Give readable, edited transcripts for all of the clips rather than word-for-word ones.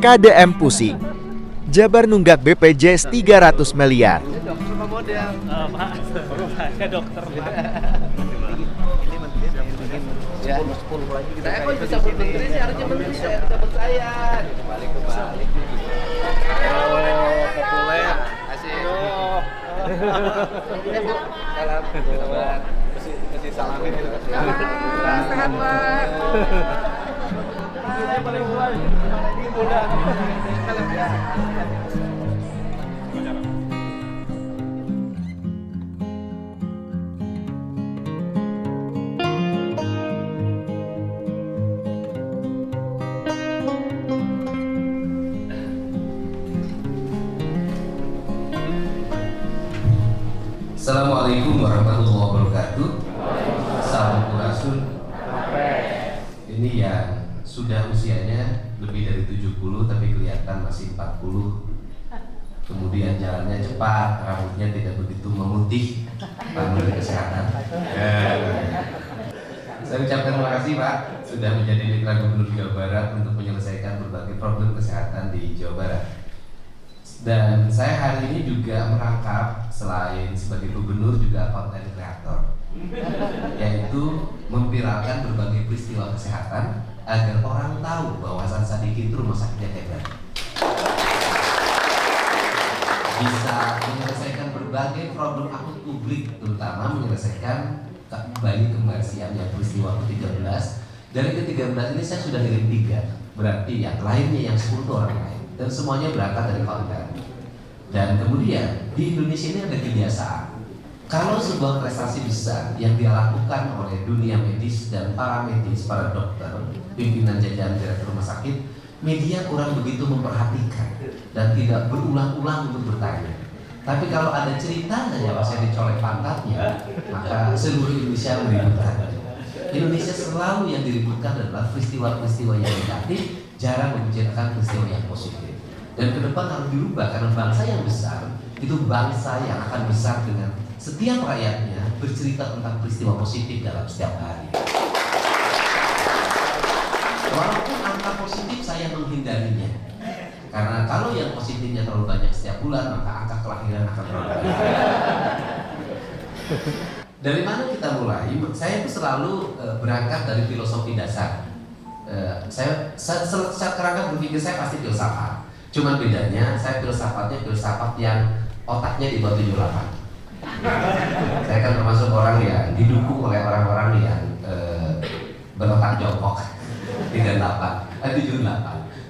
KDM Pusing. Jabar nunggak BPJS 300 miliar. Saya kok bisa bermenteri sih, harusnya menteri saya bisa saya. Balik. Populer. Asik. Salam. Kasih salamin itu. Sehat, Pak. Saya paling tua ini muda. Assalamualaikum warahmatullahi wabarakatuh. Sampurasun. Ini yang sudah usianya lebih dari 70 tapi kelihatan masih 40. Kemudian jalannya cepat, rambutnya tidak begitu memutih. Pak Menteri Kesehatan. Saya ucapkan terima kasih Pak sudah menjadi mitra Gubernur Jawa Barat untuk menyelesaikan berbagai problem kesehatan di Jawa Barat. Dan saya hari ini juga merangkap selain sebagai gubernur juga konten kreator, yaitu memviralkan berbagai peristiwa kesehatan agar orang tahu bahwa Hasan Sadikin itu rumah sakitnya hebat, bisa menyelesaikan berbagai problem akut publik, terutama menyelesaikan bayi kembar siam yang peristiwa ke-13. Dari ke-13 ini saya sudah kirim 3, berarti yang lainnya yang 10 orang lain. Dan semuanya berangkat dari konten. Dan kemudian di Indonesia ini ada kebiasaan, kalau sebuah prestasi besar yang dia lakukan oleh dunia medis dan para medis, para dokter, pimpinan jajaran direktur rumah sakit, media kurang begitu memperhatikan dan tidak berulang-ulang untuk bertanya. Tapi kalau ada cerita saja pas saya dicolek pantatnya, maka seluruh Indonesia meributkan. Indonesia selalu yang diributkan adalah peristiwa-peristiwa yang negatif, jarang membicarakan peristiwa yang positif. Dan ke depan harus dirubah karena bangsa yang besar itu bangsa yang akan besar dengan setiap rakyatnya bercerita tentang peristiwa positif dalam setiap hari. Walaupun angka positif saya menghindarinya, karena kalau yang positifnya terlalu banyak setiap bulan maka angka kelahiran akan terlalu banyak. Dari mana kita mulai? Saya itu selalu berangkat dari filosofi dasar. Saya secara berpikir saya pasti filsafat. Cuman bedanya saya filsafatnya filsafat yang otaknya di bawah 78. Saya kan termasuk orang yang didukung oleh orang-orang yang berotak jongkok 78.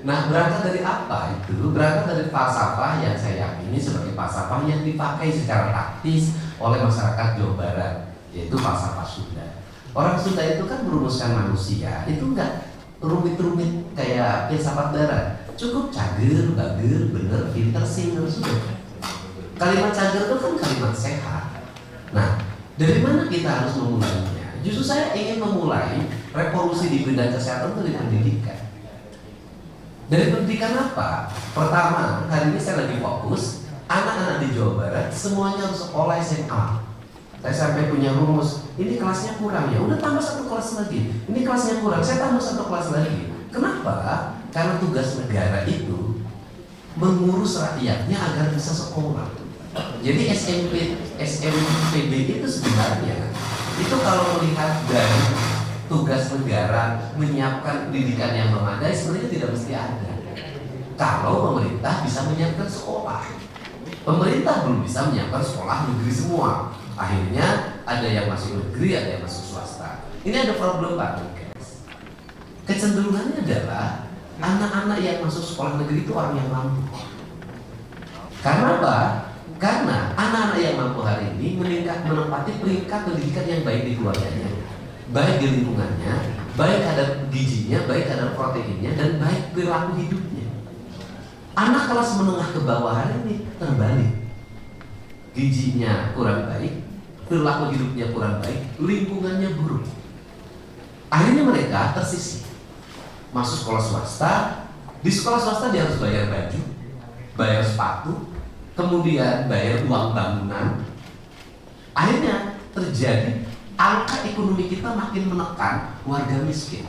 Nah, berangkat dari apa itu? Berangkat dari falsafah yang saya yakini sebagai falsafah yang dipakai secara taktis oleh masyarakat Jawa Barat, yaitu falsafah Sunda. Orang Sunda itu kan merumuskan manusia, itu enggak rumit-rumit kayak filsafat Barat. Cukup cager, bager, bener, pinter, singer, sudah. Kalimat cager itu kan kalimat sehat. Nah, dari mana kita harus memulainya? Justru saya ingin memulai revolusi di bidang kesehatan itu dari pendidikan. Dari pendidikan apa? Pertama, hari ini saya lagi fokus anak-anak di Jawa Barat semuanya harus sekolah SMA. Saya sampai punya rumus, ini kelasnya kurang ya, udah tambah 1 kelas lagi. Ini kelasnya kurang, saya tambah 1 kelas lagi. Kenapa? Karena tugas negara itu mengurus rakyatnya agar bisa sekolah. Jadi SMPB itu sebenarnya itu kalau melihat dari tugas negara menyiapkan pendidikan yang memadai sebenarnya tidak mesti ada. Kalau pemerintah bisa menyiapkan sekolah, pemerintah belum bisa menyiapkan sekolah negeri semua. Akhirnya ada yang masuk negeri, ada yang masuk swasta. Ini ada problem Pak guys. Kecenderungannya adalah anak-anak yang masuk sekolah negeri itu orang yang mampu. Karena apa? Karena anak-anak yang mampu hari ini menempati peringkat pendidikan yang baik di keluarganya, baik di lingkungannya, baik kadar gizinya, baik kadar proteinnya, dan baik perilaku hidupnya. Anak kelas menengah ke bawah hari ini terbalik. Gizinya kurang baik, perilaku hidupnya kurang baik, lingkungannya buruk. Akhirnya mereka tersisih. Masuk sekolah swasta, di sekolah swasta dia harus bayar baju, bayar sepatu, kemudian bayar uang bangunan. Akhirnya terjadi angka ekonomi kita makin menekan warga miskin.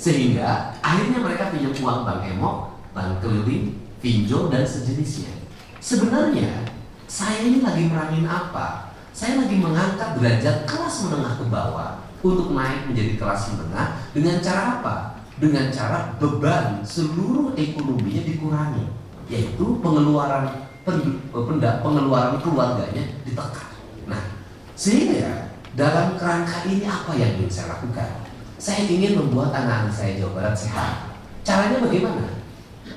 Sehingga akhirnya mereka pinjam uang bank emok, bank keliling, pinjol dan sejenisnya. Sebenarnya saya ini lagi merangin apa? Saya lagi mengangkat derajat kelas menengah ke bawah untuk naik menjadi kelas menengah dengan cara apa? Dengan cara beban seluruh ekonominya dikurangi, yaitu pengeluaran keluarganya ditekan. Nah, sehingga dalam kerangka ini apa yang ingin saya lakukan? Saya ingin membuat anak-anak saya Jawa Barat sehat. Caranya bagaimana?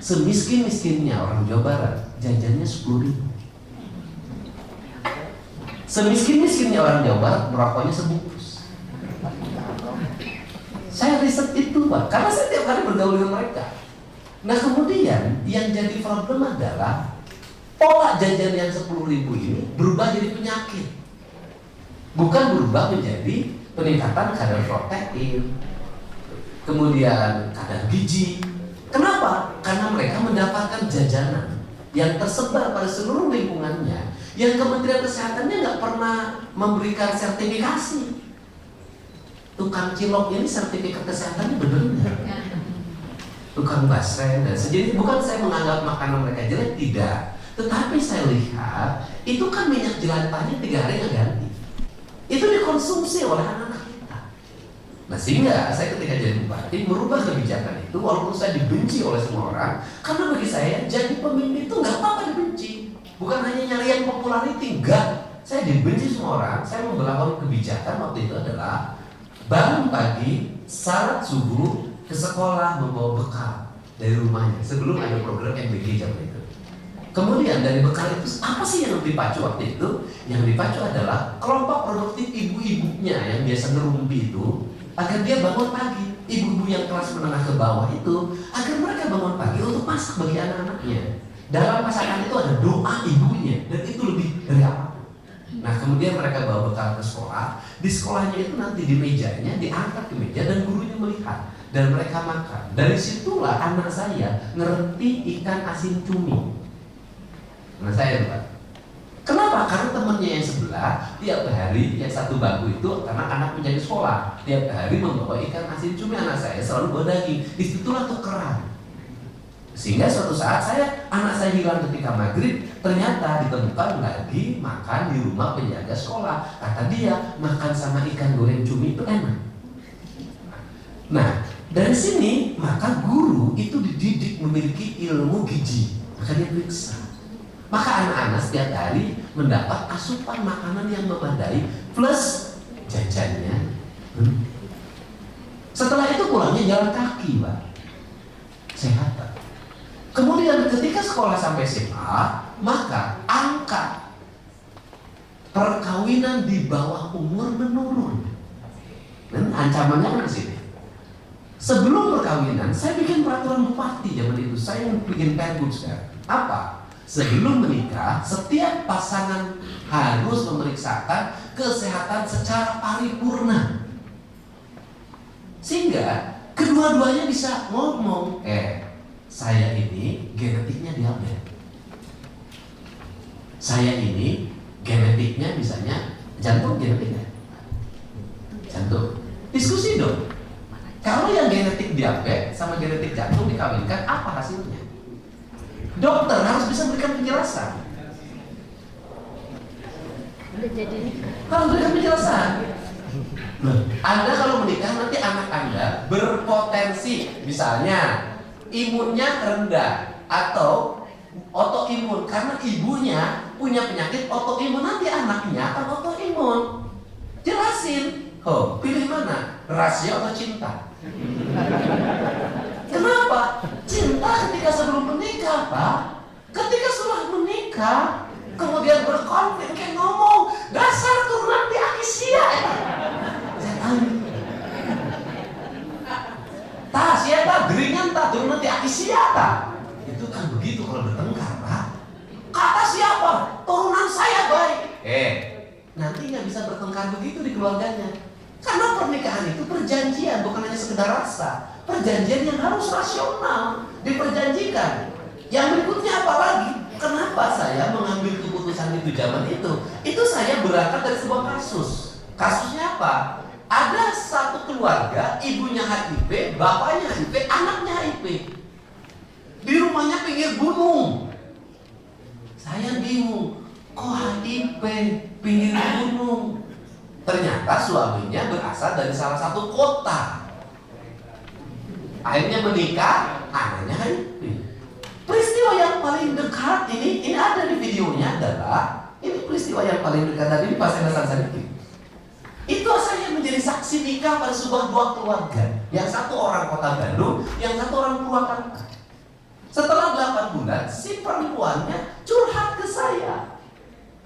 Semiskin-miskinnya orang Jawa Barat, jajannya 10.000. Semiskin-miskinnya orang Jawa Barat, merokoknya sebungkus. Saya riset itu, Pak, karena saya tiap hari bergaul dengan mereka. Nah, kemudian yang jadi problem adalah pola jajan yang 10.000 ini berubah jadi penyakit. Bukan berubah menjadi peningkatan kadar protein, kemudian kadar gizi. Kenapa? Karena mereka mendapatkan jajanan yang tersebar pada seluruh lingkungannya, yang Kementerian Kesehatannya nggak pernah memberikan sertifikasi. Tukang cilok ini sertifikat kesehatannya benar nggak? Tukang basreng dan sejenis. Bukan saya menganggap makanan mereka jelek, tidak. Tetapi saya lihat itu kan minyak jelantahnya 3 hari nggak ganti. Itu dikonsumsi oleh anak-anak kita. Nah, sehingga saya ketika jadi bupati merubah kebijakan itu, walaupun saya dibenci oleh semua orang, karena bagi saya jadi pemimpin itu nggak apa-apa dibenci. Bukan hanya nyari yang popularity, enggak. Saya dibenci semua orang. Saya memperlakukan kebijakan waktu itu adalah bangun pagi, salat subuh, ke sekolah membawa bekal dari rumahnya sebelum ada program MBG zaman itu. Kemudian dari bekal itu apa sih yang dipacu waktu itu? Yang dipacu adalah kelompok produktif ibu-ibunya yang biasa ngerumpi itu, agar dia bangun pagi. Ibu-ibu yang kelas menengah ke bawah itu, agar mereka bangun pagi untuk masak bagi anak-anaknya. Dalam masakan itu ada doa ibunya, dan itu lebih dari apapun. Nah, kemudian mereka bawa bekal ke sekolah. Di sekolahnya itu nanti di mejanya diangkat ke meja dan gurunya melihat, dan mereka makan. Dari situlah anak saya ngerti ikan asin cumi. Nah, saya lupa. Kenapa? Karena temannya yang sebelah tiap hari yang satu bangku itu, karena anak menjadi sekolah, tiap hari membawa ikan asin cumi, anak saya selalu bawa daging. Disitulah tukeran. Sehingga suatu saat anak saya hilang ketika maghrib, ternyata ditemukan lagi makan di rumah penjaga sekolah. Kata dia, makan sama ikan goreng cumi itu enak. Nah, dari sini maka guru itu dididik memiliki ilmu gizi. Maka dia periksa. Maka anak-anak setiap hari mendapat asupan makanan yang memadai plus jajannya. Setelah itu pulangnya jalan kaki, Pak. Sehat, Pak. Kemudian ketika sekolah sampai SMA, maka angka perkawinan di bawah umur menurun. Dan ancamannya kan di sini. Sebelum perkawinan, saya bikin peraturan bupati zaman itu. Saya bikin pergub sekarang. Apa? Sebelum menikah, setiap pasangan harus memeriksakan kesehatan secara paripurna. Sehingga kedua-duanya bisa ngomong, saya ini genetiknya diabetes. Saya ini genetiknya misalnya jantung, genetiknya jantung. Diskusi dong. Kalau yang genetik diabetes sama genetik jantung dikawinkan, apa hasilnya? Dokter harus bisa berikan penjelasan. Harus berikan penjelasan. Anda kalau menikah nanti anak Anda berpotensi, misalnya imunnya rendah atau autoimun karena ibunya punya penyakit autoimun, nanti anaknya akan autoimun. Jelasin. Pilih mana? Rasio atau cinta? Kenapa? Cinta ketika sebelum menikah, Pak. Ketika setelah menikah, kemudian berkonflik, kayak ngomong, dasar turunan di Akisia. Saya tahu. Siapa geringan tak turunan di Akisia tak? Itu kan begitu kalau bertengkar, Pak. Kata siapa? Turunan saya baik. Nanti nggak bisa bertengkar begitu di keluarganya. Karena pernikahan itu perjanjian, bukan hanya sekedar rasa. Perjanjian yang harus rasional, diperjanjikan. Yang berikutnya apa lagi? Kenapa saya mengambil keputusan itu zaman itu? Itu saya berangkat dari sebuah kasus. Kasusnya apa? Ada satu keluarga, ibunya HIV, bapaknya HIV, anaknya HIV. Di rumahnya pinggir gunung. Saya bingung, kok HIV pinggir gunung? Ternyata suaminya berasal dari salah satu kota. Akhirnya menikah, anaknya HIV. Peristiwa yang paling dekat ini ada di videonya adalah ini peristiwa yang paling dekat tadi di Pasar Hasan Sadikin. Itu saya menjadi saksi nikah pada sebuah dua keluarga. Yang satu orang kota Bandung, yang satu orang Purwakarta. Setelah 8 bulan, si perempuannya curhat ke saya.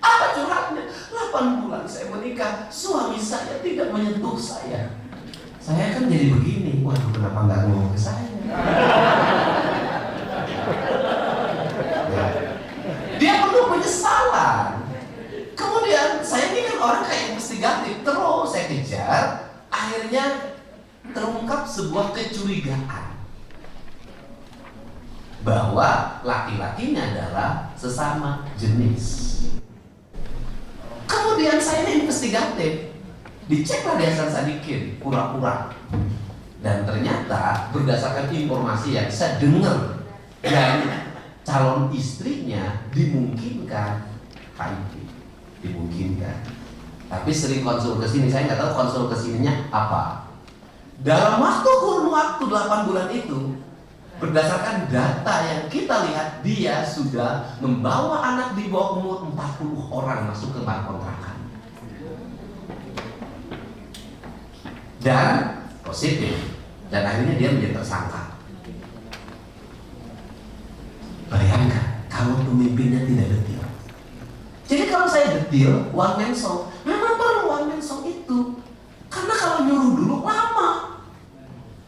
Apa curhatnya? 8 bulan saya menikah, suami saya tidak menyentuh saya. Saya kan jadi begini, waduh kenapa nggak ngomong ke saya? Dia penuh penyesalan. Kemudian saya ini kan orang kayak investigatif, terus saya kejar. Akhirnya terungkap sebuah kecurigaan bahwa laki-lakinya adalah sesama jenis. Kemudian saya ini investigatif, diceklah di Hasan Sadikin, pura-pura. Dan ternyata berdasarkan informasi yang saya dengar dari calon istrinya dimungkinkan HIV, dimungkinkan. Tapi sering konsul ke sini, saya nggak tahu konsul ke sininya apa. Dalam kurun waktu 8 bulan itu, berdasarkan data yang kita lihat, dia sudah membawa anak di bawah umur 40 orang masuk ke bank kontrakan. Dan positif. Dan akhirnya dia menjadi tersangka. Bayangkan kalau pemimpinnya tidak detil. Jadi kalau saya detil, one man show, memang perlu one man show itu. Karena kalau nyuruh dulu lama.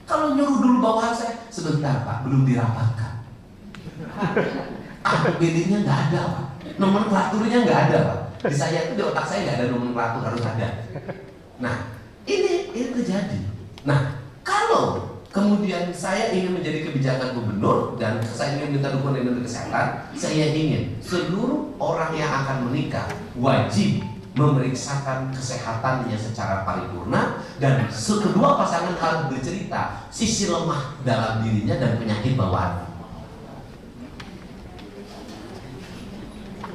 Kalau nyuruh dulu bawahan saya, sebentar Pak, belum dirapatkan. APBD-nya nggak ada Pak, nomenklaturnya nggak ada Pak. Di saya itu, di otak saya nggak ada nomenklatur, harus ada. Nah, ini terjadi. Nah, kalau kemudian saya ingin menjadi kebijakan gubernur dan saya ingin minta dukungan dari kesehatan, saya ingin seluruh orang yang akan menikah wajib memeriksakan kesehatannya secara paripurna, dan kedua pasangan harus bercerita sisi lemah dalam dirinya dan penyakit bawaan.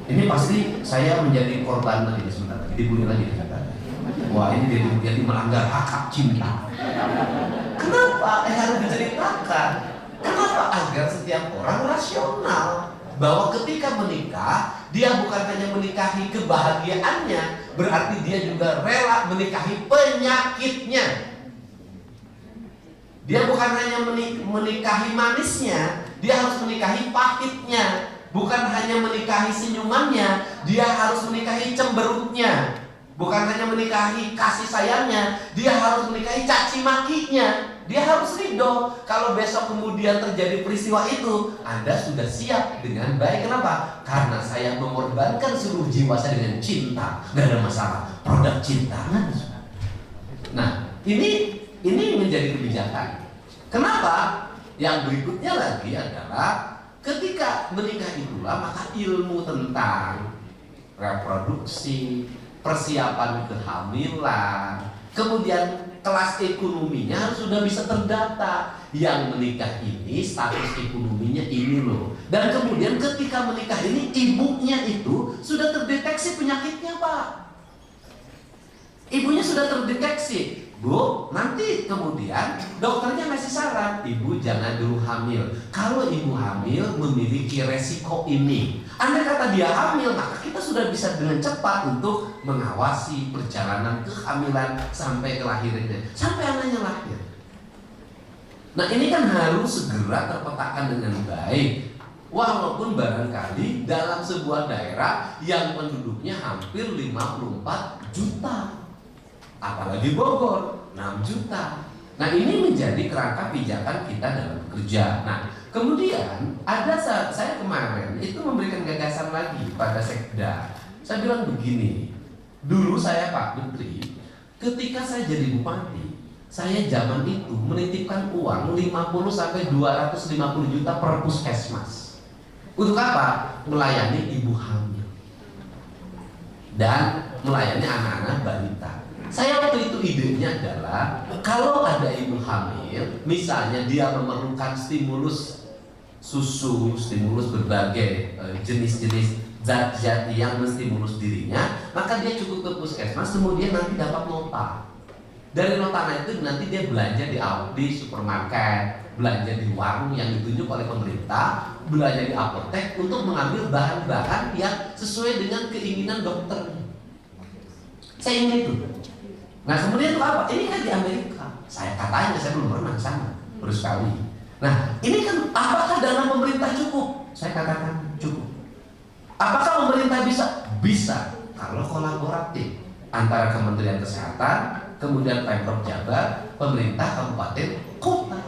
Ini pasti saya menjadi korban lagi sebentar lagi, dibully lagi katanya. Wah, ini jadi melanggar hak cinta. Kenapa? Harus diceritakan. Kenapa? Agar setiap orang rasional bahwa ketika menikah, dia bukan hanya menikahi kebahagiaannya, berarti dia juga rela menikahi penyakitnya. Dia bukan hanya menikahi manisnya, dia harus menikahi pahitnya. Bukan hanya menikahi senyumannya, dia harus menikahi cemberutnya. Bukan hanya menikahi kasih sayangnya, dia harus menikahi caci makinya. Dia harus ridho. Kalau besok kemudian terjadi peristiwa itu, Anda sudah siap dengan baik. Kenapa? Karena saya mengorbankan seluruh jiwa saya dengan cinta. Gak ada masalah. Produk cinta. Nah, ini menjadi kebijakan. Kenapa? Yang berikutnya lagi adalah ketika menikah itulah maka ilmu tentang reproduksi, persiapan kehamilan, kemudian kelas ekonominya harus sudah bisa terdata. Yang menikah ini status ekonominya ini loh. Dan kemudian ketika menikah ini ibunya itu sudah terdeteksi penyakitnya Pak. Ibunya sudah terdeteksi. Bu, nanti kemudian dokternya ngasih saran, ibu jangan dulu hamil. Kalau ibu hamil memiliki resiko ini. Andai kata dia hamil, maka kita sudah bisa dengan cepat untuk mengawasi perjalanan kehamilan sampai kelahirannya, sampai anaknya lahir. Nah, ini kan harus segera terpetakan dengan baik. Walaupun barangkali dalam sebuah daerah yang penduduknya hampir 54 juta. Apalagi Bogor, 6 juta. Nah, ini menjadi kerangka pijakan kita dalam bekerja. Nah, kemudian ada saat saya kemarin itu memberikan gagasan lagi pada Sekda. Saya bilang begini, dulu saya Pak Menteri, ketika saya jadi bupati, saya zaman itu menitipkan uang 50 sampai 250 juta per puskesmas. Untuk apa? Melayani ibu hamil dan melayani anak-anak balita. Saya waktu itu idenya adalah kalau ada ibu hamil, misalnya dia memerlukan stimulus susu, stimulus berbagai jenis-jenis zat-zat yang menstimulus dirinya, maka dia cukup ke puskesmas, kemudian nanti dapat nota. Dari notanya itu nanti dia belanja di supermarket, belanja di warung yang ditunjuk oleh pemerintah, belanja di apotek untuk mengambil bahan-bahan yang sesuai dengan keinginan dokternya. Saya ingin itu. Nah kemudian itu apa? Ini kan di Amerika. Saya belum pernah ke sana, baru sekali. Nah ini kan apakah dana pemerintah cukup? Saya katakan cukup. Apakah pemerintah bisa? Bisa. Kalau kolaboratif antara Kementerian Kesehatan, kemudian Pemprov Jabar, pemerintah kabupaten, kota.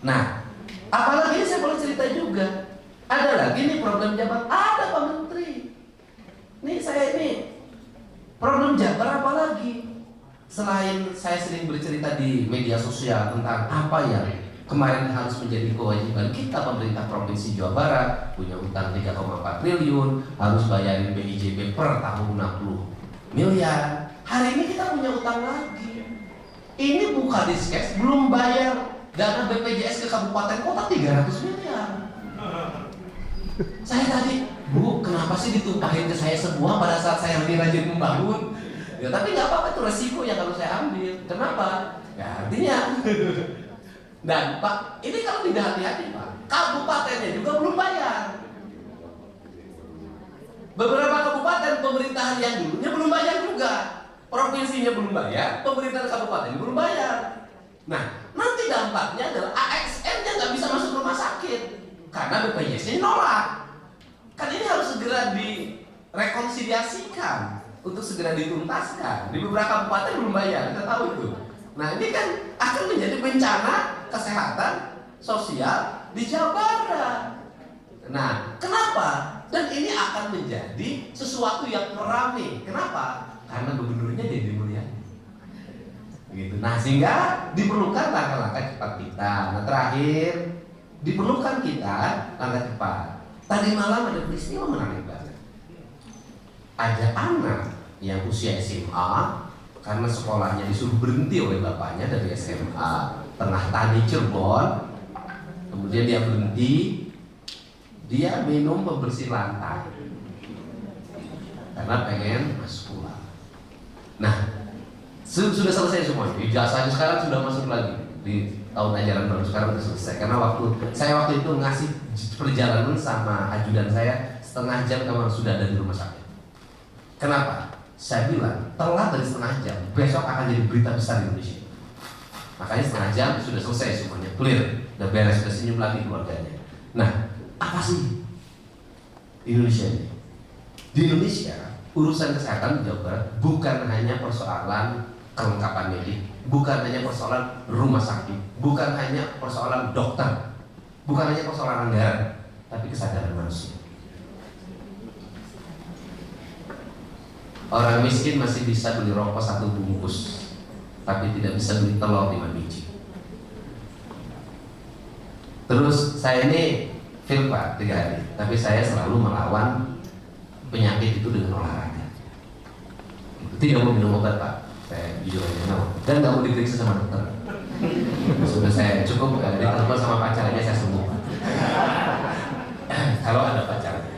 Nah, apalagi ini saya boleh cerita juga. Ada lagi nih problem Jabar, ada Pak Menteri. Nih saya ini problem Jabar apa lagi? Selain saya sering bercerita di media sosial tentang apa yang kemarin harus menjadi kewajiban kita pemerintah Provinsi Jawa Barat, punya utang 3,4 triliun, harus bayarin BIJB per tahun 60 miliar. Hari ini kita punya utang lagi. Ini buka diskes, belum bayar dana BPJS ke kabupaten kota 300 miliar. Saya tadi, Bu, kenapa sih ditumpahin ke saya semua pada saat saya lagi rajin membangun? Ya tapi nggak apa-apa, itu resiko yang harus saya ambil. Kenapa? Ya artinya. Dan Pak, ini kalau tidak hati-hati Pak, kabupatennya juga belum bayar. Beberapa kabupaten pemerintahan yang dulunya belum bayar juga. Provinsinya belum bayar, pemerintahan kabupaten belum bayar. Nah, nanti dampaknya adalah ASN-nya nggak bisa masuk rumah sakit karena BPJS-nya nolak. Kan ini harus segera direkonsiliasikan untuk segera dituntaskan. Di beberapa kabupaten belum bayar, kita tahu itu. Nah, ini kan akan menjadi bencana kesehatan sosial di Jawa Barat. Nah, kenapa? Dan ini akan menjadi sesuatu yang ramai. Kenapa? Karena gubernurnya Deddy Mulyadi. Gitu. Nah, sehingga diperlukan langkah-langkah cepat kita. Nah, terakhir diperlukan kita langkah cepat. Tadi malam ada peristiwa menarik banget. Ada anak yang usia SMA karena sekolahnya disuruh berhenti oleh bapaknya dari SMA Tengah Tani Cirebon. Kemudian dia berhenti, dia minum pembersih lantai karena pengen masuk sekolah. Nah, sudah selesai semuanya. Ijazahnya sekarang sudah masuk lagi di tahun ajaran baru, sekarang sudah selesai. Karena waktu itu ngasih perjalanan sama ajudan saya setengah jam kamu sudah ada di rumah sakit. Kenapa? Saya bilang telat dari setengah jam, besok akan jadi berita besar di Indonesia. Makanya setengah jam sudah selesai semuanya, clear, udah beres, sudah senyum lagi keluarganya. Nah, apa sih Indonesia ini? Di Indonesia, urusan kesehatan di Jawa Barat bukan hanya persoalan kelengkapan medik, bukan hanya persoalan rumah sakit, bukan hanya persoalan dokter, bukan hanya persoalan anggaran, tapi kesadaran manusia. Orang miskin masih bisa beli rokok 1 bungkus, tapi tidak bisa beli telur 5 biji. Terus saya ini film Pak 3 hari, tapi saya selalu melawan penyakit itu dengan olahraga. Tidak mau minum obat Pak, saya jujur aja mau. Dan nggak mau diperiksa sama dokter. Sudah saya cukup ditelepon sama pacarnya saya sembuh Pak. Kalau ada pacarnya.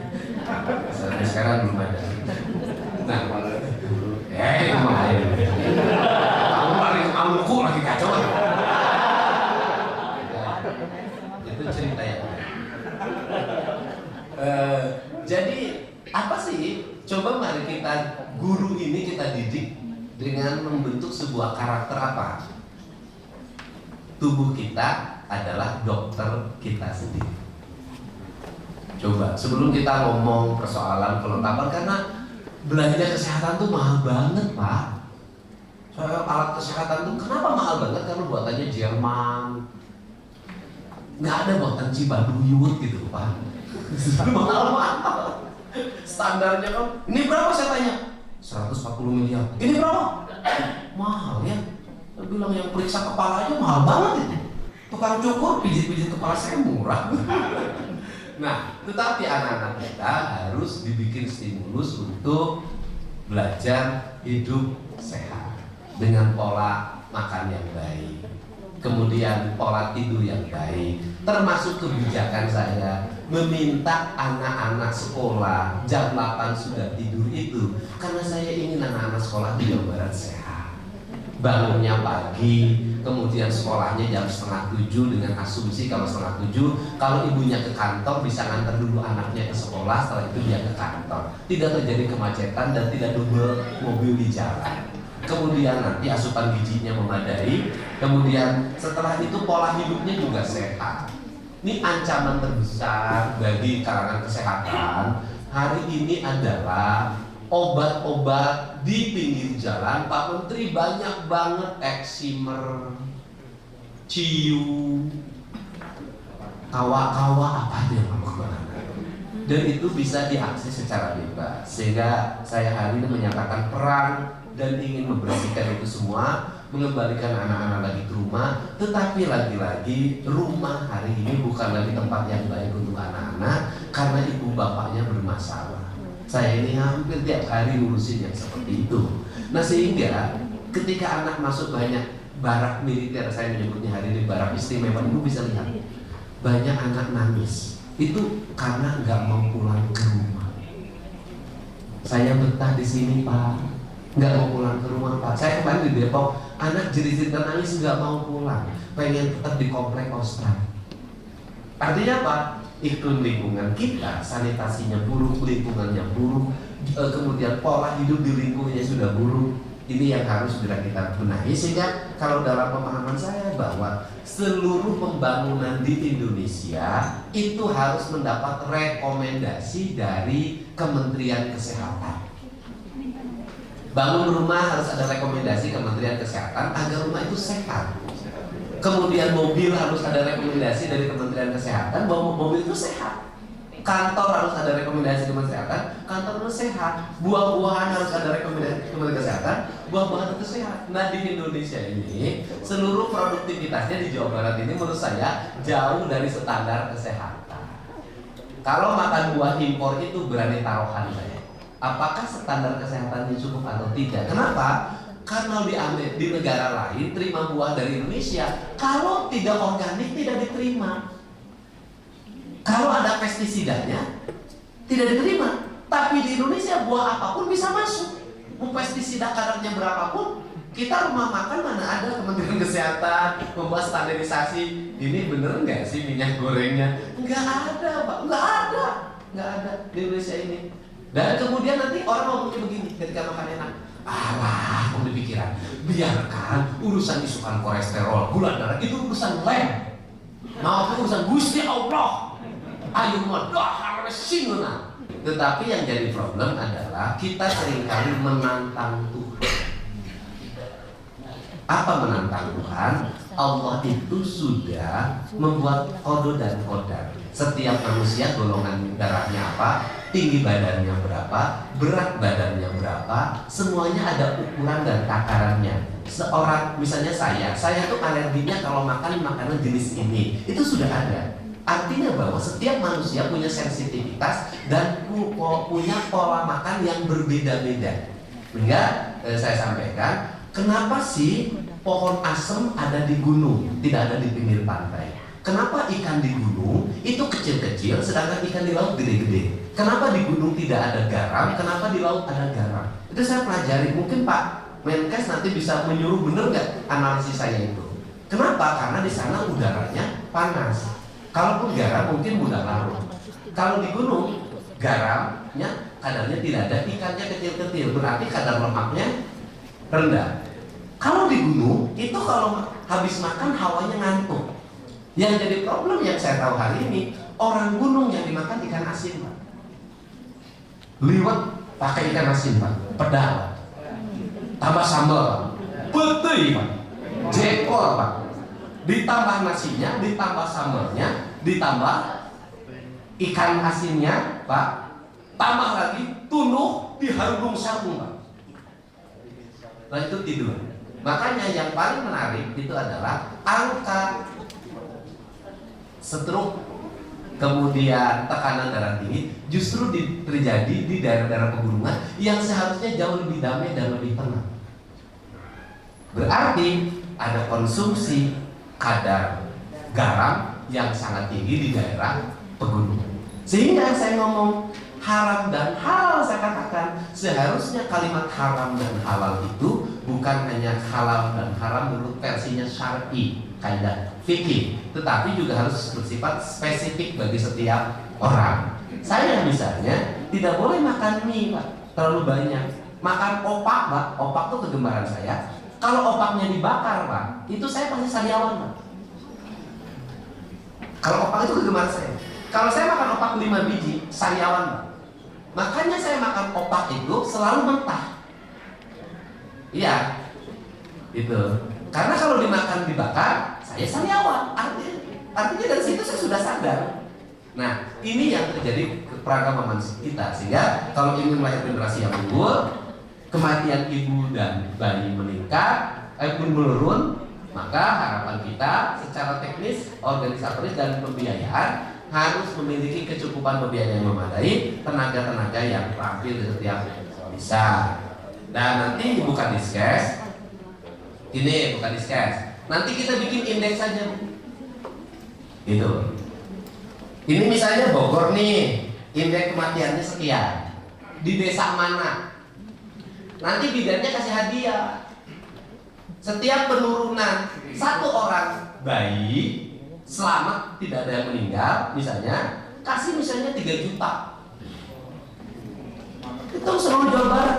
Sampai sekarang belum ada. Nah, kamu paling amuk lagi kacau. Itu cerita ya. Jadi apa sih? Coba mari kita guru ini kita didik dengan membentuk sebuah karakter apa? Tubuh kita adalah dokter kita sendiri. Coba sebelum kita ngomong persoalan kelengkapan, karena belanja kesehatan tuh mahal banget Pak. Soalnya alat kesehatan tuh kenapa mahal banget? Karena buatannya Jerman, nggak ada buatan Cibaduyut gitu Pak. Mahal-mahal. Standarnya kan, ini berapa saya tanya? 140 miliar. Ini berapa? Mahal ya. Saya bilang yang periksa kepala aja mahal banget itu. Tukang cukur pijit-pijit kepala saya murah. Nah, tetapi anak-anak kita harus dibikin stimulus untuk belajar hidup sehat. dengan pola makan yang baik, kemudian pola tidur yang baik, termasuk kebijakan saya meminta anak-anak sekolah jam 8 sudah tidur itu karena saya ingin anak-anak sekolah di Jawa Barat sehat, bangunnya pagi, kemudian sekolahnya jam 6:30 dengan asumsi kalau 6:30 kalau ibunya ke kantor bisa nganter dulu anaknya ke sekolah, setelah itu dia ke kantor, tidak terjadi kemacetan dan tidak double mobil di jalan. Kemudian nanti asupan gizinya memadai, kemudian setelah itu pola hidupnya juga sehat. Ini ancaman terbesar bagi kalangan kesehatan hari ini adalah obat-obat di pinggir jalan. Pak Menteri banyak banget eksimer, ciu, kawa-kawa apa dia ngomong, dan itu bisa diakses secara bebas. Sehingga saya hari ini menyatakan perang dan ingin membersihkan itu semua, mengembalikan anak-anak lagi ke rumah. Tetapi lagi-lagi rumah hari ini bukan lagi tempat yang baik untuk anak-anak karena ibu bapaknya bermasalah. Saya ini hampir tiap hari ngurusin yang seperti itu. Nah sehingga ketika anak masuk banyak barak militer, saya menyebutnya hari ini barak istimewa, ibu bisa lihat banyak anak nangis itu karena nggak mau pulang ke rumah. Saya betah di sini Pak, nggak mau pulang ke rumah Pak. Saya kemarin di Depok, anak jerit-jerit nangis nggak mau pulang, pengen tetap di komplek Australia. Artinya apa? Iklim lingkungan kita, sanitasinya buruk, lingkungannya buruk, kemudian pola hidup di lingkungannya sudah buruk. Ini yang harus segera kita benahi. Sehingga kalau dalam pemahaman saya bahwa seluruh pembangunan di Indonesia itu harus mendapat rekomendasi dari Kementerian Kesehatan. Bangun rumah harus ada rekomendasi Kementerian Kesehatan agar rumah itu sehat. Kemudian mobil harus ada rekomendasi dari Kementerian Kesehatan bahwa mobil itu sehat. Kantor harus ada rekomendasi Kementerian Kesehatan, kantor itu sehat. Buah-buahan harus ada rekomendasi Kementerian Kesehatan, buah-buahan itu sehat. Nah di Indonesia ini seluruh produktivitasnya di Jawa Barat ini menurut saya jauh dari standar kesehatan. Kalau makan buah impor itu berani taruhan saya. Apakah standar kesehatannya cukup atau tidak? Kenapa? Karena di negara lain terima buah dari Indonesia, kalau tidak organik tidak diterima. Kalau ada pestisidanya tidak diterima. Tapi di Indonesia buah apapun bisa masuk. Mau pestisida kadarnya berapapun, kita rumah makan mana ada Kementerian Kesehatan membuat standarisasi. Ini bener nggak sih minyak gorengnya? Nggak ada Pak, nggak ada di Indonesia ini. Dan kemudian nanti orang ngomongnya begini ketika makan enak, alah, mau dipikiran, biarkan urusan isukan kolesterol, gula darah itu urusan lem, mau urusan Gusti Allah. Ayo modah resinguna. Tetapi yang jadi problem adalah kita seringkali menantang Tuhan. Apa menantang Tuhan? Allah itu sudah membuat kodo dan kodar. Setiap manusia golongan darahnya apa, tinggi badannya berapa, berat badannya berapa, semuanya ada ukuran dan takarannya. Seorang, misalnya saya tuh alerginya kalau makan makanan jenis ini, itu sudah ada. Artinya bahwa setiap manusia punya sensitivitas dan punya pola makan yang berbeda-beda. Sehingga saya sampaikan, kenapa sih pohon asem ada di gunung, tidak ada di pinggir pantai? Kenapa ikan di gunung itu kecil-kecil, sedangkan ikan di laut gede-gede? Kenapa di gunung tidak ada garam, kenapa di laut ada garam? Itu saya pelajari, mungkin Pak Menkes nanti bisa menyuruh bener nggak analisis saya itu. Kenapa? Karena di sana udaranya panas. Kalaupun garam mungkin mudah larut. Kalau di gunung garamnya kadarnya tidak ada, ikannya kecil-kecil, berarti kadar lemaknya rendah. Kalau di gunung itu kalau habis makan hawanya ngantuk. Yang jadi problem yang saya tahu hari ini, orang gunung yang dimakan ikan asin Pak. Liwet pakai ikan asin Pak, pedal, tambah sambal Pak, putih Pak, jekol Pak, ditambah nasinya, ditambah sambalnya, ditambah ikan asinnya Pak, tambah lagi tunuh diharung sarung Pak. Nah itu tidur. Makanya yang paling menarik itu adalah angka stroke, kemudian tekanan darah tinggi justru terjadi di daerah-daerah pegunungan yang seharusnya jauh lebih damai dan lebih tenang. Berarti ada konsumsi kadar garam yang sangat tinggi di daerah pegunungan. Sehingga saya ngomong haram dan halal, saya katakan seharusnya kalimat haram dan halal itu bukan hanya halal dan haram menurut versinya syar'i kaidah fikih, tetapi juga harus bersifat spesifik bagi setiap orang. Saya misalnya tidak boleh makan mie, Pak, terlalu banyak. Makan opak, Pak, opak itu kegemaran saya. Kalau opaknya dibakar, Pak, itu saya pasti sariawan, Pak. Kalau opak itu kegemaran saya. Kalau saya makan opak 5 biji, sariawan, Pak. Makanya saya makan opak itu selalu mentah. Iya, itu. Karena kalau dimakan dibakar, saya sariawan. Artinya dari situ saya sudah sadar. Nah, ini yang terjadi keberagaman kita. Sehingga kalau ingin melahirkan generasi yang unggul, kematian ibu dan bayi meningkat, menurun, maka harapan kita secara teknis, organisatoris dan pembiayaan harus memiliki kecukupan pembiayaan yang memadai, tenaga-tenaga yang terampil di setiap desa. Dan nanti bukan diskes, ini bukan diskes. Nanti kita bikin indeks saja, gitu. Ini misalnya Bogor nih, indeks kematiannya sekian. Di desa mana? Nanti bidannya kasih hadiah. Setiap penurunan 1 orang bayi selamat, tidak ada yang meninggal, misalnya kasih misalnya 3 juta. Itu seluruh Jawa Barat.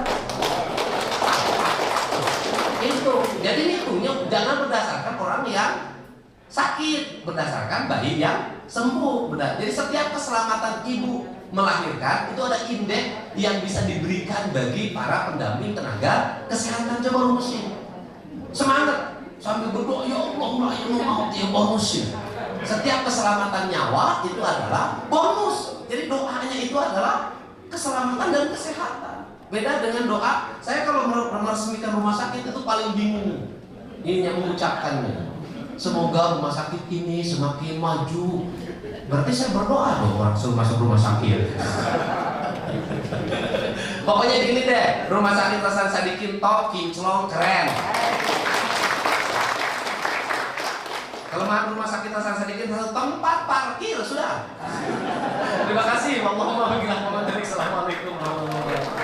Itu. Jadi hitungnya jangan berdasarkan orang yang sakit, berdasarkan bayi yang sembuh. Jadi setiap keselamatan ibu melahirkan itu ada indeks yang bisa diberikan bagi para pendamping tenaga kesehatan. Coba rumusin. Semangat sambil berdoa, ya Allah, ya bonus ya. Setiap keselamatan nyawa itu adalah bonus. Jadi doanya itu adalah keselamatan dan kesehatan. Beda dengan doa, saya kalau meresmikan rumah sakit itu paling bingung ini yang mengucapkannya. Semoga rumah sakit ini semakin maju. Berarti saya berdoa dong orang suruh masuk rumah sakit. Pokoknya gini deh, rumah sakit Hasan Sadikin top, kinclong, keren. Kelemahan rumah sakit Hasan Sadikin satu tempat parkir sudah. Terima kasih. Assalamualaikum warahmatullahi wabarakatuh.